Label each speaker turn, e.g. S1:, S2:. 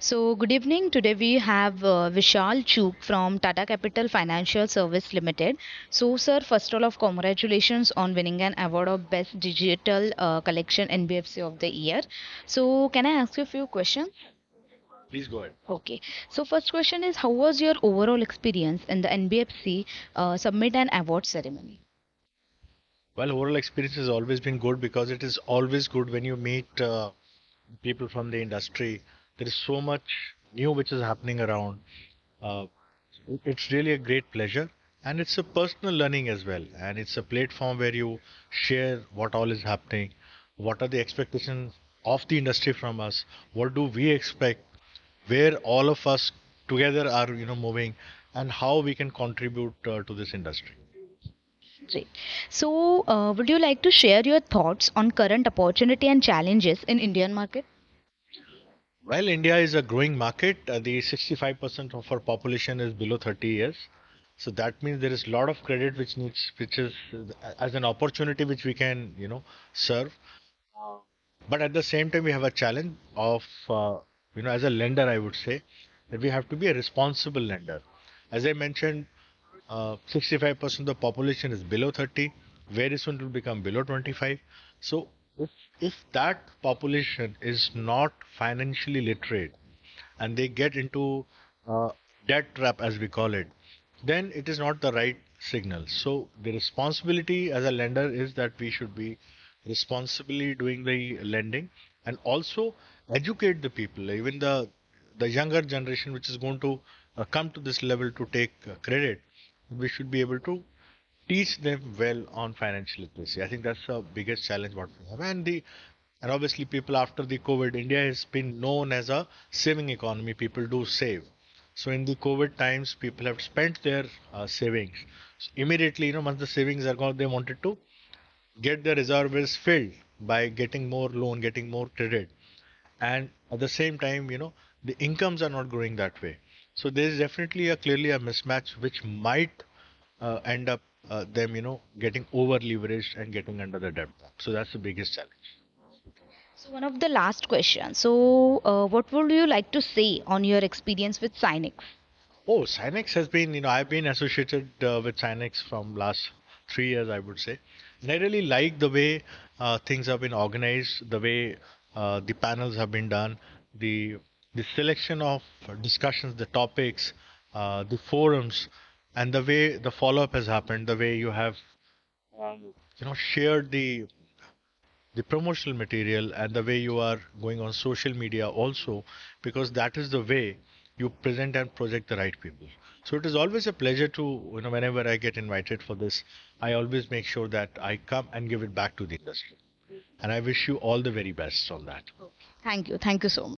S1: So, good evening. Today we have Vishal Chugh from Tata Capital Financial Service Limited. So, sir, first of all, congratulations on winning an award of Best Digital Collection NBFC of the Year. So, can I ask you a few questions?
S2: Please go ahead.
S1: Okay. So, first question is, how was your overall experience in the NBFC Submit and Award ceremony?
S2: Well, overall experience has always been good because it is always good when you meet people from the industry. There is so much new which is happening around. Uh, it's really a great pleasure, and it's a personal learning as well. And it's a platform where you share what all is happening, what are the expectations of the industry from us, what do we expect, where all of us together are moving, and how we can contribute to this industry.
S1: Great. So, would you like to share your thoughts on current opportunity and challenges in Indian market?
S2: While India is a growing market, the 65% of our population is below 30 years. So that means there is a lot of credit which is as an opportunity which we can, serve. But at the same time, we have a challenge of, as a lender, I would say that we have to be a responsible lender. As I mentioned, 65% of the population is below 30. Very soon it will become below 25. So if that population is not financially literate and they get into uh, debt trap as we call it, then it is not the right signal. So the responsibility as a lender is that we should be responsibly doing the lending and also educate the people, even the younger generation which is going to come to this level to take credit. We should be able to teach them well on financial literacy. I think that's the biggest challenge what we have. And obviously people after the COVID, India has been known as a saving economy. People do save. So in the COVID times, people have spent their savings. So immediately, once the savings are gone, they wanted to get their reservoirs filled by getting more loan, getting more credit. And at the same time, the incomes are not growing that way. So there is definitely a clearly a mismatch which might end up them, getting over leveraged and getting under the debt trap. So that's the biggest challenge.
S1: So one of the last questions. So, what would you like to say on your experience with Sinex?
S2: Oh, Sinex has been, I've been associated with Sinex from last 3 years, I would say. And I really like the way things have been organized, the way the panels have been done, the the selection of discussions, the topics, the forums, and the way the follow-up has happened, the way you have, shared the promotional material and the way you are going on social media also, because that is the way you present and project the right people. So it is always a pleasure to, whenever I get invited for this, I always make sure that I come and give it back to the industry. And I wish you all the very best on that.
S1: Thank you. Thank you so much.